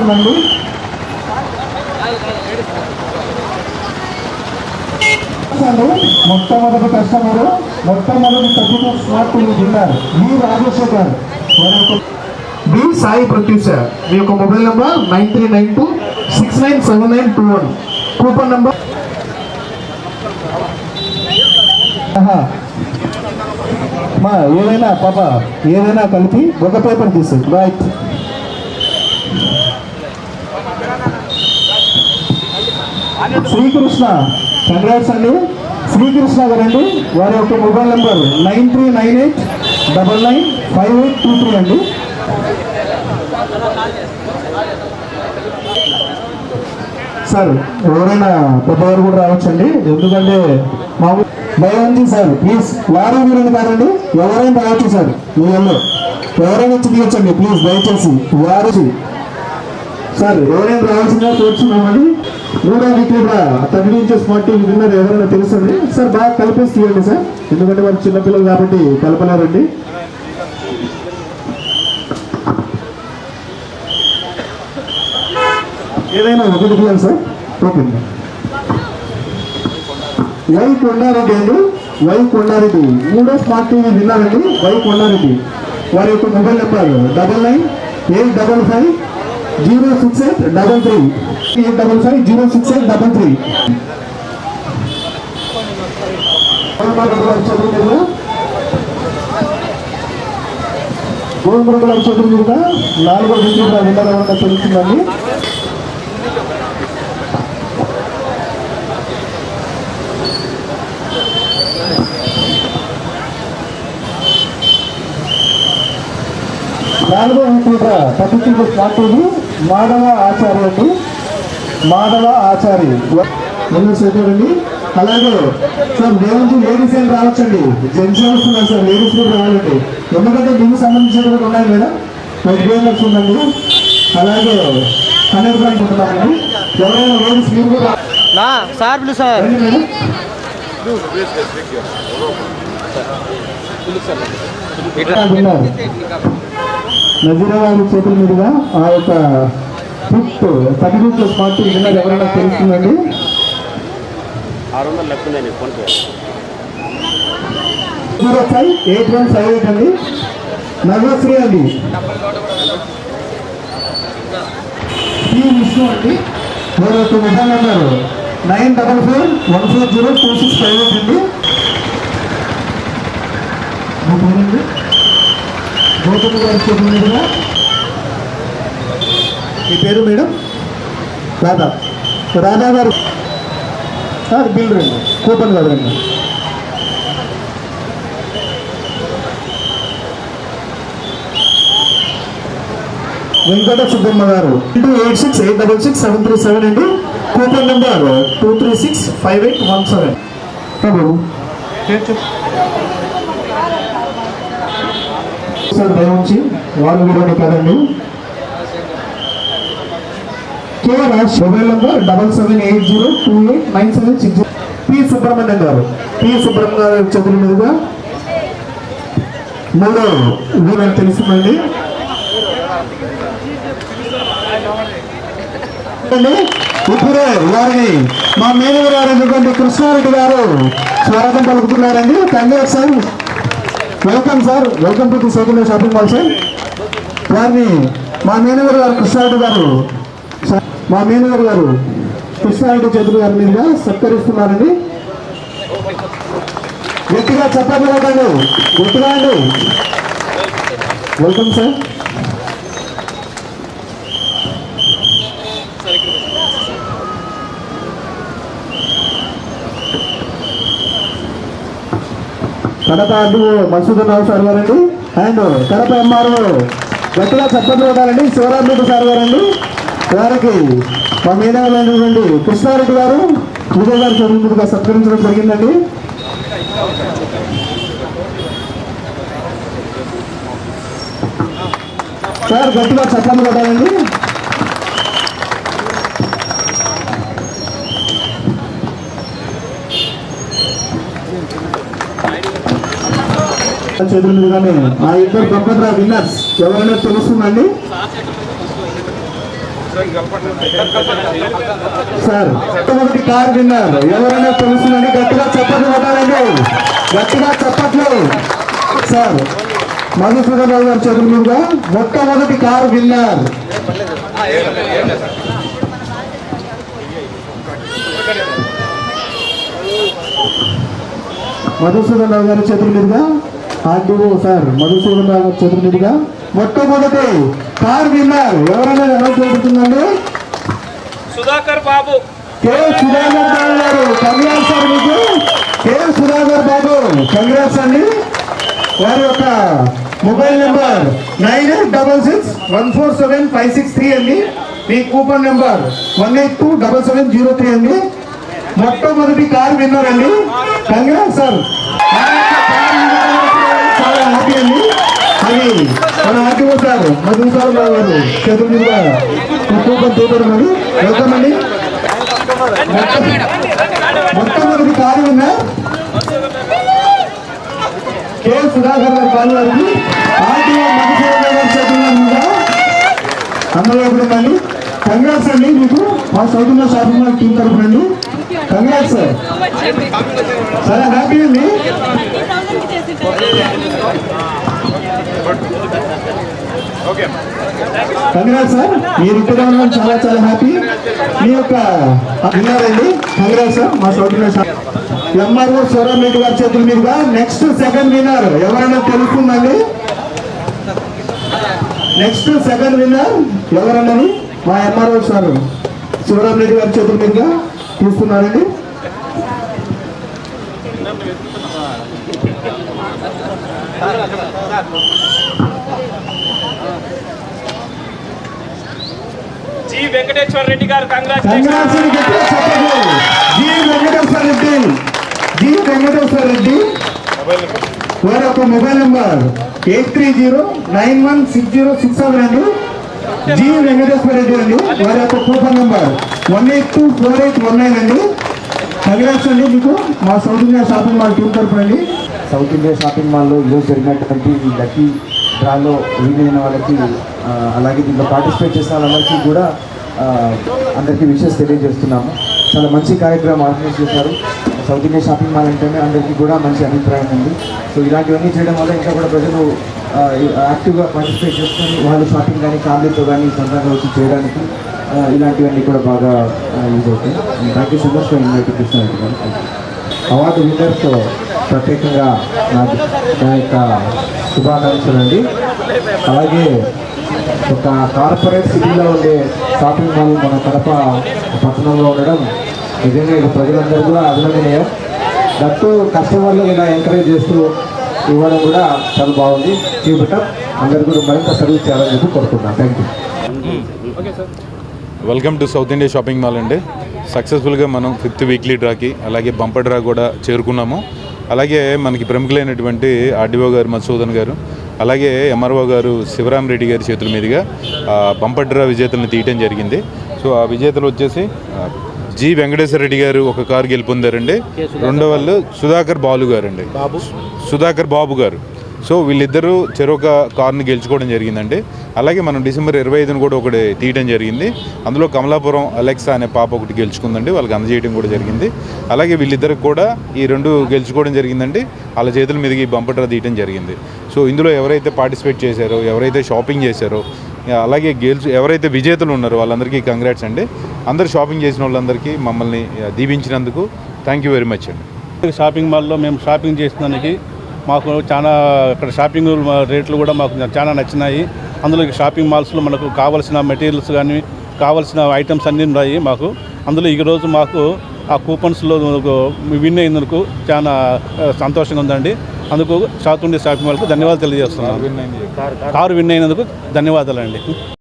తెలుస్తుందండి. మొట్టమొదటి కస్టమర్, మొట్టమొదటి 32 స్మార్ట్ టీవీ విన్నారు మీ రాజశేఖర్. బి సాయి ప్రత్యూష. మీ యొక్క మొబైల్ నెంబర్ 9392697921. కూపన్ నెంబర్ మా ఏదైనా పాప ఏదైనా కలిపి ఒక పేపర్ తీసి రైట్. శ్రీకృష్ణ, కంగ్రాట్స్ అండి. శ్రీకృష్ణ గారండి, వారి యొక్క మొబైల్ నెంబర్ 9398995823 అండి. సార్ ఎవరైనా పెద్దవారు కూడా రావచ్చండి, ఎందుకంటే మామూలు భయంజీ సార్ ప్లీజ్. వారు మీరు కాదండి, ఎవరైనా రావచ్చు సార్. మీలో ఎవరైనా వచ్చి తీయచ్చండి ప్లీజ్ దయచేసి. వారు సార్ ఎవరైనా రావాల్సిందిగా కోరుచున్నామండి. మూడో వీక్ కూడా 32 స్మార్ట్ టీవీ విన్నర్ ఎవరైనా తెలుసండి సార్. బాగా కలిపేసి తీయండి సార్, ఎందుకంటే వాళ్ళు చిన్నపిల్లలు కాబట్టి కలపలేరండి. ఏదైనా ఒకటి తీయాలి సార్. ఓకే. వై కొండారెడ్డి అండి, వై కొండారెడ్డి మూడో స్మార్ట్ టీవీ విన్నారండి. వై కొండారెడ్డి వారి యొక్క మొబైల్ నెంబర్ 9985068063 855068063. గోవిందరెడ్డి గారి చేతుల మీదుగా 4వ డిగ్రీ విన్నర్ ఎవరైనా తెలుస్తుందండి. నాలుగో కూడా 32 స్మార్ట్ టీవీ మాధవ ఆచార్య అండి. మాధవ ఆచారి చూడండి. అలాగే సార్ దేవుడి లేడీస్ ఏం రావచ్చండి, జెంట్స్ వస్తున్నారు సార్, లేడీస్ కూడా రావాలండి. ఎందుకంటే దీనికి సంబంధించిన కూడా ఉన్నాయి మేడం. లక్ష ఉందండి. అలాగే 100 పాయింట్ ఉంటున్నామండి. ఎవరైనా లేడీస్ మీరు కూడా సార్ విన్నారు. నజీరా గారి చేతుల మీదుగా ఆ యొక్క 32 స్మార్ట్ టీవీ విన్నర్ ఎవరైనా తెలుస్తుందండి. 8158 అండి. నగశ్రీ అండి. ఈ విష్ణు అండి, వారి యొక్క మొబైల్ నెంబర్ 9441402658 అండి. గౌతమ్ గారి చేతుల మీదుగా మీ పేరు మేడం? రాధా. రాధా గారు బిల్ రండి, కూపన్ కాదు రండి. వెంకట సుబ్బమ్మ గారు 2868667337 అండి. Coupon number 2365817. సార్ దయవుంచి వారు వీడియోని కదండి. KRs mobile number 7780289760. P Subrahmanyam గారు, పి సుబ్రహ్మణ్యం గారి చేతుల మీదుగా మూడో వీరని తెలుస్తుందండి. ఇప్పుడే వారిని మా మేనేజర్ గారు అయినటువంటి కృష్ణారెడ్డి గారు స్వాగతం పలుకుతున్నారండి. Congrats sir, welcome sir, welcome to the second shopping mall sir. వారిని మా మేనేజర్ గారు కృష్ణారెడ్డి గారు, మా మేనేజర్ గారు కృష్ణారెడ్డి చేతుల గారి మీదుగా సత్కరిస్తున్నారండి. గట్టిగా చెప్పండి, గట్టిగా అండి. Welcome sir. కడప అడ్డు మసూదన్ రావు సార్ గారండి. అండ్ కడప ఎంఆర్ఓ గట్టిగా చప్పట్లు కొట్టాలండి. శివరామరెడ్డి సార్ గారండి. వారికి మా మేనేజర్లైనటువంటి కృష్ణారెడ్డి గారు విజయ్ గారి చదువుగా సత్కరించడం జరిగిందండి. సార్ గట్టిగా చప్పట్లు కొట్టాలండి. చేతుల మీదుగానే ఆ ఇద్దరు గొప్ప విన్నర్స్ ఎవరైనా తెలుస్తుందండి. సార్ మొట్టమొదటి కార్ విన్నర్ ఎవరైనా తెలుస్తుందని గట్టిగా చప్పట్లు కొట్టాలండి, గట్టిగా చప్పట్లు. సార్ మధుసూదన్ రావు గారి చేతుల మీదుగా మొట్టమొదటి కార్ విన్నర్. మధుసూదన్ రావు గారి చేతుల మీదుగా ఆర్డీఓ సార్ మధుసూదన్ రావు గారి చేతుల మీదుగా మొట్టమొదటి కార్ విన్నర్ ఎవరైనా అనౌన్స్ చేయబడుతుందండి. సుధాకర్ బాబు, కె సుధాకర్ బాబు గారు కంగ్రాట్స్ సార్ మీకు. కె సుధాకర్ బాబు కంగ్రాట్స్ అండి. వారి యొక్క మొబైల్ నెంబర్ 9866147563 అండి. మీ కూపన్ నెంబర్ 1827703 అండి. మొట్టమొదటి కార్ విన్నర్ అండి. Congrats sir. చాలా హ్యాపీ అండి. అది మన ఆర్టీఓ సార్ మధుసూదన్ రావు గారు చేతుల మీదుగా కూపన్ తీపడం అండి. వెల్కమ్ అండి. మొట్టమొదటి కారు విన్నర్ కె సుధాకర్ గారి కారు గారికి ఆర్టీఓ మధుసూదన్ రావు గారి చేతుల మీదుగా అందజేయబడిందండి. కంగ్రాట్స్ అండి మీకు మా South India shopping mall team తరఫునండి. Congrats sir. చాలా హ్యాపీ అండి. Congrats sir. మీరు ఇక్కడ ఉండడం చాలా చాలా హ్యాపీ. మీ యొక్క విన్నారండి. Congrats sir. మా South India MRO Shivaram Reddy గారి చేతుల మీదుగా నెక్స్ట్ సెకండ్ విన్నర్ ఎవరైనా తెలుస్తుందండి. నెక్స్ట్ సెకండ్ విన్నర్ ఎవరన్నది మా ఎంఆర్ఓ సార్ శివరామ్ రెడ్డి గారి చేతుల మీదుగా తీసుకున్నారండి. జి వెంకటేశ్వర రెడ్డి గారు congrats. G Venkateswara Reddy, G Venkateswara Reddy వారి యొక్క మొబైల్ నెంబర్ 83091606 అండి. జి వెంకటేశ్వర రెడ్డి అండి. వారి యొక్క కూపన్ నెంబర్ 1824819 అండి. కంగ్రాట్స్ అండి మీకు మా South India shopping mall team తరఫునండి. సౌత్ ఇండియా షాపింగ్ మాల్లో ఈరోజు జరిగినటువంటి ఈ లక్కీ డ్రాలో విన్ అయిన వాళ్ళకి అలాగే దీంట్లో పార్టిసిపేట్ చేసిన వాళ్ళందరికీ కూడా అందరికీ విషెస్ తెలియజేస్తున్నాము. చాలా మంచి కార్యక్రమం ఆర్గనైజ్ చేశారు. సౌత్ ఇండియా షాపింగ్ మాల్ అంటేనే అందరికీ కూడా మంచి అభిప్రాయం ఉంది. సో ఇలాంటివన్నీ చేయడం వల్ల ఇంకా కూడా ప్రజలు యాక్టివ్గా పార్టిసిపేట్ చేసుకొని వాళ్ళు షాపింగ్ కానీ ఫ్యామిలీతో కానీ సొంతంగా వచ్చి చేయడానికి ఇలాంటివన్నీ కూడా బాగా యూజ్ అవుతాయి. Thank you so much for inviting Krishna Reddy గారు. అవార్డు విన్నర్స్ ప్రత్యేకంగా నా యొక్క శుభాకాంక్షలు అండి. అలాగే ఒక కార్పొరేట్ సిటీలో ఉండే షాపింగ్ మాల్ మన కడప పట్టణంలో ఉండడం నిజంగా ఇది ప్రజలందరూ కూడా అభినందనీయం. దట్టు కస్టమర్లు ఇలా ఎంకరేజ్ చేస్తూ ఇవ్వడం కూడా చాలా బాగుంది. కీప్ అందరికీ కూడా మరింత సర్వీస్ చేయాలని చెప్పి కోరుకుంటున్నాను. Thank you. Welcome to south India shopping mall అండి. సక్సెస్ఫుల్గా మనం 5th వీక్లీ డ్రాకి అలాగే బంపర్ డ్రా కూడా చేరుకున్నాము. అలాగే మనకి ప్రముఖులైనటువంటి ఆర్డీఓ గారు మధుసూదన్ గారు అలాగే ఎంఆర్ఓ గారు శివరామ్ రెడ్డి గారి చేతుల మీదుగా బంపర్ డ్రా విజేతలను తీయటం జరిగింది. సో ఆ విజేతలు వచ్చేసి జి వెంకటేశ్వర రెడ్డి గారు ఒక కారు గెలుపొందారండి. రెండో వాళ్ళు సుధాకర్ బాలు గారు అండి, సుధాకర్ బాబు గారు. సో వీళ్ళిద్దరూ చెరొక కారుని గెలుచుకోవడం జరిగిందండి. అలాగే మనం డిసెంబర్ 25న కూడా ఒకటి తీయడం జరిగింది. అందులో కమలాపురం అలెక్సా అనే పాప ఒకటి గెలుచుకుందండి, వాళ్ళకి అందజేయడం కూడా జరిగింది. అలాగే వీళ్ళిద్దరికి కూడా ఈ 2 గెలుచుకోవడం జరిగిందండి. వాళ్ళ చేతుల మీదకి ఈ బంపర్ డ్రా తీయడం జరిగింది. సో ఇందులో ఎవరైతే పార్టిసిపేట్ చేశారో, ఎవరైతే షాపింగ్ చేశారో, అలాగే ఎవరైతే విజేతలు ఉన్నారో వాళ్ళందరికీ కంగ్రాట్స్ అండి. అందరు షాపింగ్ చేసిన వాళ్ళందరికీ మమ్మల్ని దీవించినందుకు థ్యాంక్ యూ వెరీ మచ్ అండి. షాపింగ్ మాల్లో మేము షాపింగ్ చేసినందుకు మాకు చాలా ఇక్కడ షాపింగ్ రేట్లు కూడా మాకు చాలా నచ్చినాయి. అందులో షాపింగ్ మాల్స్లో మనకు కావాల్సిన మెటీరియల్స్ కానీ కావాల్సిన ఐటమ్స్ అన్నీ ఉన్నాయి మాకు. అందులో ఈరోజు మాకు ఆ కూపన్స్లో విన్ అయినందుకు చాలా సంతోషంగా ఉందండి. అందుకు సౌత్ ఇండియా షాపింగ్ మాల్కు ధన్యవాదాలు తెలియజేస్తున్నాను. కారు విన్ అయినందుకు ధన్యవాదాలండి.